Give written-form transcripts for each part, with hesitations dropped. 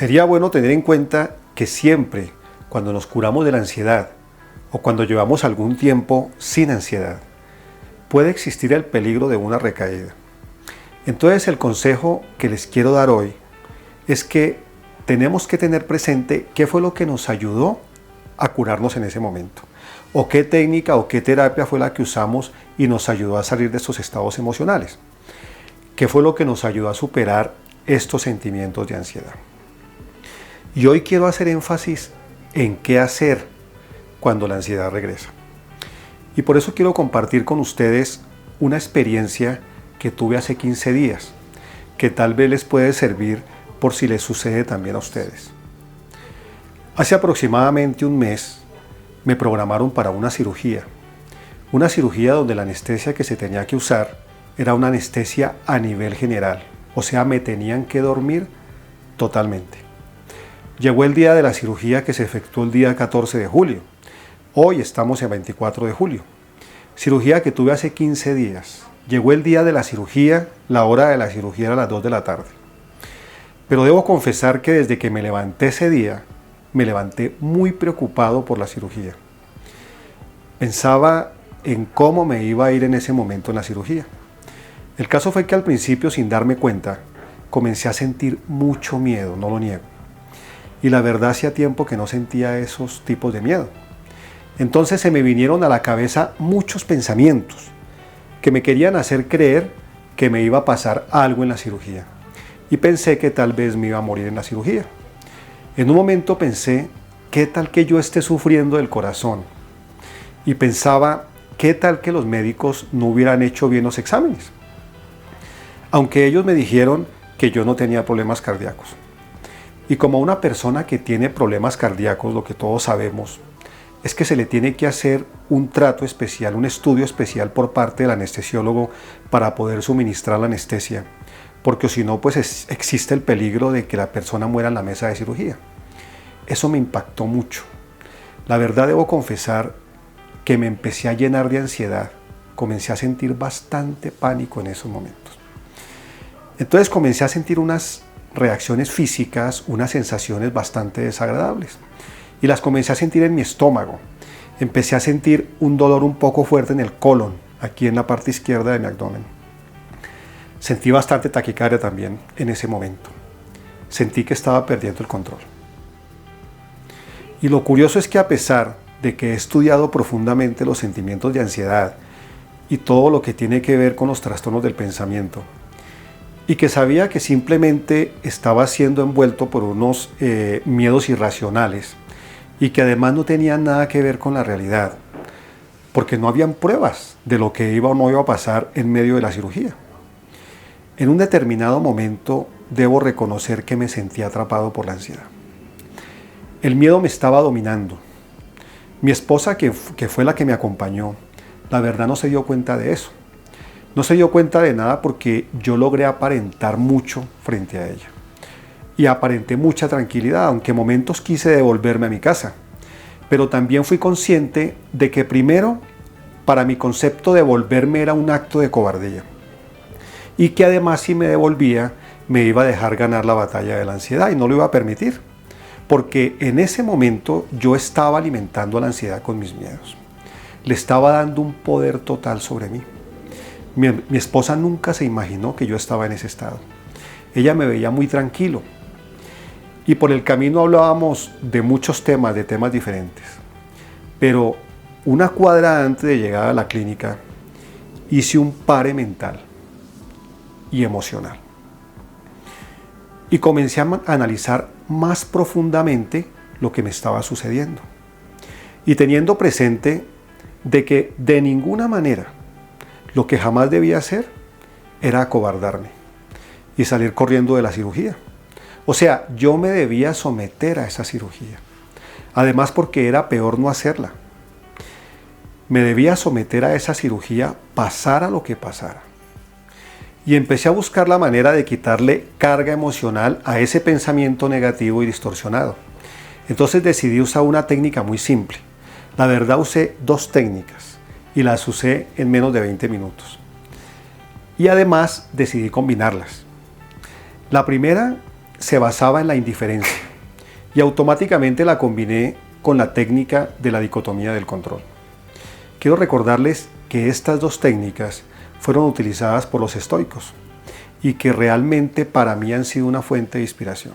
Sería bueno tener en cuenta que siempre cuando nos curamos de la ansiedad o cuando llevamos algún tiempo sin ansiedad, puede existir el peligro de una recaída. Entonces el consejo que les quiero dar hoy es que tenemos que tener presente qué fue lo que nos ayudó a curarnos en ese momento, o qué técnica o qué terapia fue la que usamos y nos ayudó a salir de estos estados emocionales, qué fue lo que nos ayudó a superar estos sentimientos de ansiedad. Y hoy quiero hacer énfasis en qué hacer cuando la ansiedad regresa. Y por eso quiero compartir con ustedes una experiencia que tuve hace 15 días, que tal vez les puede servir por si les sucede también a ustedes. Hace aproximadamente un mes me programaron para una cirugía donde la anestesia que se tenía que usar era una anestesia a nivel general, o sea, me tenían que dormir totalmente. Llegó el día de la cirugía que se efectuó el día 14 de julio. Hoy estamos en 24 de julio. Cirugía que tuve hace 15 días. Llegó el día de la cirugía, la hora de la cirugía era a las 2 de la tarde. Pero debo confesar que desde que me levanté ese día, me levanté muy preocupado por la cirugía. Pensaba en cómo me iba a ir en ese momento en la cirugía. El caso fue que al principio, sin darme cuenta, comencé a sentir mucho miedo, no lo niego. Y la verdad hacía tiempo que no sentía esos tipos de miedo. Entonces se me vinieron a la cabeza muchos pensamientos que me querían hacer creer que me iba a pasar algo en la cirugía. Y pensé que tal vez me iba a morir en la cirugía. En un momento pensé, ¿qué tal que yo esté sufriendo del corazón? Y pensaba, ¿qué tal que los médicos no hubieran hecho bien los exámenes? Aunque ellos me dijeron que yo no tenía problemas cardíacos. Y como una persona que tiene problemas cardíacos, lo que todos sabemos, es que se le tiene que hacer un trato especial, un estudio especial por parte del anestesiólogo para poder suministrar la anestesia, porque si no, pues existe el peligro de que la persona muera en la mesa de cirugía. Eso me impactó mucho. La verdad debo confesar que me empecé a llenar de ansiedad, comencé a sentir bastante pánico en esos momentos. Entonces comencé a sentir unas reacciones físicas, unas sensaciones bastante desagradables. Y las comencé a sentir en mi estómago. Empecé a sentir un dolor un poco fuerte en el colon, aquí en la parte izquierda de mi abdomen. Sentí bastante taquicardia también en ese momento. Sentí que estaba perdiendo el control. Y lo curioso es que a pesar de que he estudiado profundamente los sentimientos de ansiedad y todo lo que tiene que ver con los trastornos del pensamiento, y que sabía que simplemente estaba siendo envuelto por unos miedos irracionales y que además no tenían nada que ver con la realidad, porque no habían pruebas de lo que iba o no iba a pasar en medio de la cirugía. En un determinado momento debo reconocer que me sentía atrapado por la ansiedad. El miedo me estaba dominando. Mi esposa, que fue la que me acompañó, la verdad no se dio cuenta de eso. No se dio cuenta de nada porque yo logré aparentar mucho frente a ella. Y aparenté mucha tranquilidad, aunque en momentos quise devolverme a mi casa. Pero también fui consciente de que primero, para mi concepto, devolverme era un acto de cobardía. Y que además si me devolvía, me iba a dejar ganar la batalla de la ansiedad y no lo iba a permitir. Porque en ese momento yo estaba alimentando la ansiedad con mis miedos. Le estaba dando un poder total sobre mí. Mi esposa nunca se imaginó que yo estaba en ese estado. Ella me veía muy tranquilo. Y por el camino hablábamos de muchos temas, de temas diferentes. Pero una cuadra antes de llegar a la clínica, hice un pare mental y emocional. Y comencé a analizar más profundamente lo que me estaba sucediendo. Y teniendo presente de que de ninguna manera lo que jamás debía hacer era acobardarme y salir corriendo de la cirugía. O sea, yo me debía someter a esa cirugía. Además, porque era peor no hacerla. Me debía someter a esa cirugía, pasara lo que pasara. Y empecé a buscar la manera de quitarle carga emocional a ese pensamiento negativo y distorsionado. Entonces decidí usar una técnica muy simple. La verdad usé 2 técnicas y las usé en menos de 20 minutos. Y además decidí combinarlas. La primera se basaba en la indiferencia y automáticamente la combiné con la técnica de la dicotomía del control. Quiero recordarles que estas dos técnicas fueron utilizadas por los estoicos y que realmente para mí han sido una fuente de inspiración.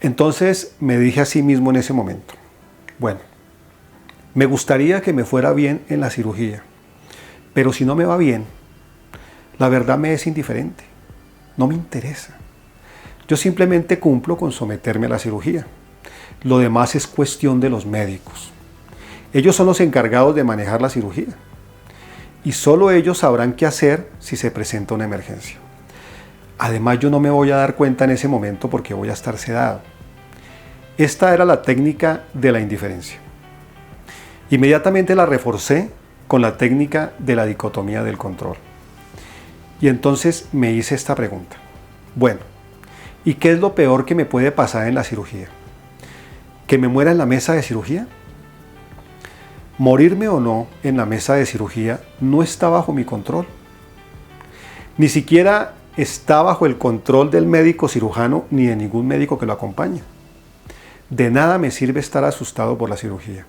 Entonces me dije a sí mismo en ese momento, bueno, me gustaría que me fuera bien en la cirugía, pero si no me va bien, la verdad me es indiferente, no me interesa. Yo simplemente cumplo con someterme a la cirugía. Lo demás es cuestión de los médicos. Ellos son los encargados de manejar la cirugía. Y solo ellos sabrán qué hacer si se presenta una emergencia. Además, yo no me voy a dar cuenta en ese momento porque voy a estar sedado. Esta era la técnica de la indiferencia. Inmediatamente la reforcé con la técnica de la dicotomía del control. Y entonces me hice esta pregunta. Bueno, ¿y qué es lo peor que me puede pasar en la cirugía? ¿Que me muera en la mesa de cirugía? Morirme o no en la mesa de cirugía no está bajo mi control. Ni siquiera está bajo el control del médico cirujano ni de ningún médico que lo acompañe. De nada me sirve estar asustado por la cirugía.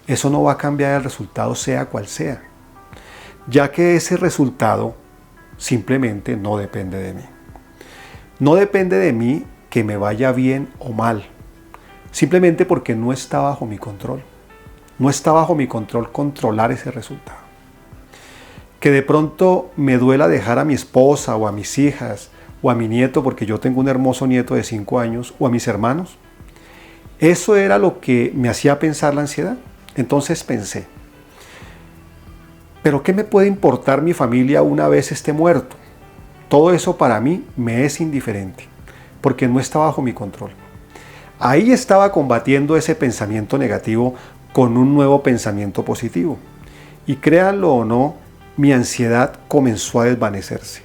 Eso no va a cambiar el resultado sea cual sea, ya que ese resultado simplemente no depende de mí. No depende de mí que me vaya bien o mal, simplemente porque no está bajo mi control. No está bajo mi control controlar ese resultado. Que de pronto me duela dejar a mi esposa o a mis hijas o a mi nieto, porque yo tengo un hermoso nieto de 5 años, o a mis hermanos. Eso era lo que me hacía pensar la ansiedad. Entonces pensé, ¿pero qué me puede importar mi familia una vez esté muerto? Todo eso para mí me es indiferente, porque no está bajo mi control. Ahí estaba combatiendo ese pensamiento negativo con un nuevo pensamiento positivo. Y créanlo o no, mi ansiedad comenzó a desvanecerse.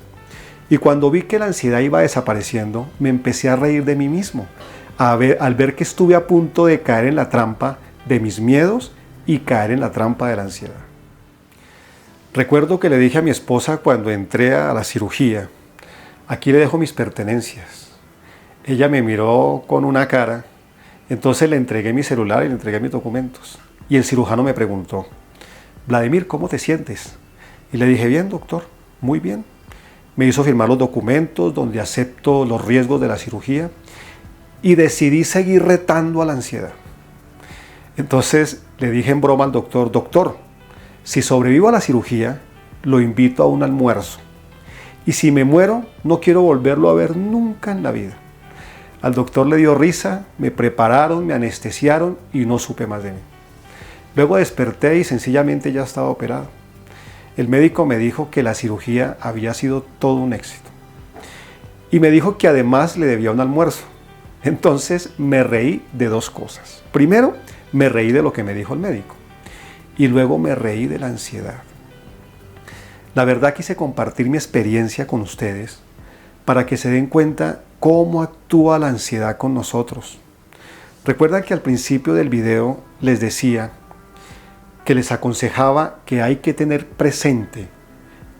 Y cuando vi que la ansiedad iba desapareciendo, me empecé a reír de mí mismo, al ver que estuve a punto de caer en la trampa de mis miedos y caer en la trampa de la ansiedad. Recuerdo que le dije a mi esposa cuando entré a la cirugía, aquí le dejo mis pertenencias. Ella me miró con una cara, entonces le entregué mi celular y le entregué mis documentos. Y el cirujano me preguntó, Vladimir, ¿cómo te sientes? Y le dije, bien, doctor, muy bien. Me hizo firmar los documentos donde acepto los riesgos de la cirugía y decidí seguir retando a la ansiedad. Entonces le dije en broma al doctor, doctor, si sobrevivo a la cirugía, lo invito a un almuerzo. Y si me muero, no quiero volverlo a ver nunca en la vida. Al doctor le dio risa, me prepararon, me anestesiaron y no supe más de mí. Luego desperté y sencillamente ya estaba operado. El médico me dijo que la cirugía había sido todo un éxito. Y me dijo que además le debía un almuerzo. Entonces me reí de dos cosas. Primero, me reí de lo que me dijo el médico. Y luego me reí de la ansiedad. La verdad quise compartir mi experiencia con ustedes para que se den cuenta cómo actúa la ansiedad con nosotros. Recuerdan que al principio del video les decía que les aconsejaba que hay que tener presente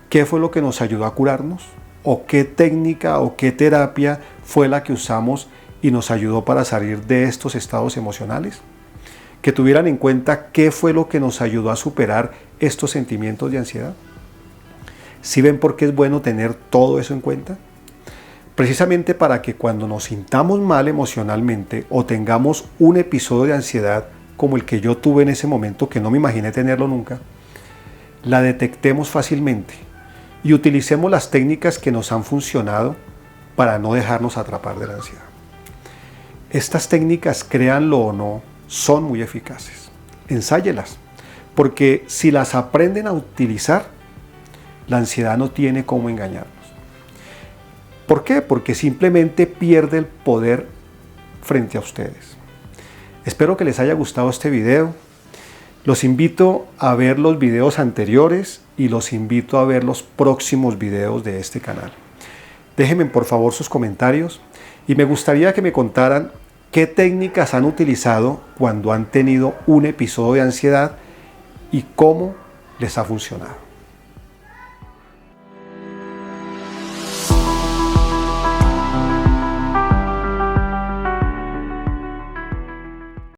qué fue lo que nos ayudó a curarnos o qué técnica o qué terapia fue la que usamos y nos ayudó para salir de estos estados emocionales. Que tuvieran en cuenta qué fue lo que nos ayudó a superar estos sentimientos de ansiedad. ¿Sí ven por qué es bueno tener todo eso en cuenta? Precisamente para que cuando nos sintamos mal emocionalmente o tengamos un episodio de ansiedad como el que yo tuve en ese momento, que no me imaginé tenerlo nunca, la detectemos fácilmente y utilicemos las técnicas que nos han funcionado para no dejarnos atrapar de la ansiedad. Estas técnicas, créanlo o no, son muy eficaces. Ensáyelas, porque si las aprenden a utilizar, la ansiedad no tiene cómo engañarnos. ¿Por qué? Porque simplemente pierde el poder frente a ustedes. Espero que les haya gustado este video. Los invito a ver los videos anteriores y los invito a ver los próximos videos de este canal. Déjenme por favor sus comentarios y me gustaría que me contaran qué técnicas han utilizado cuando han tenido un episodio de ansiedad y cómo les ha funcionado.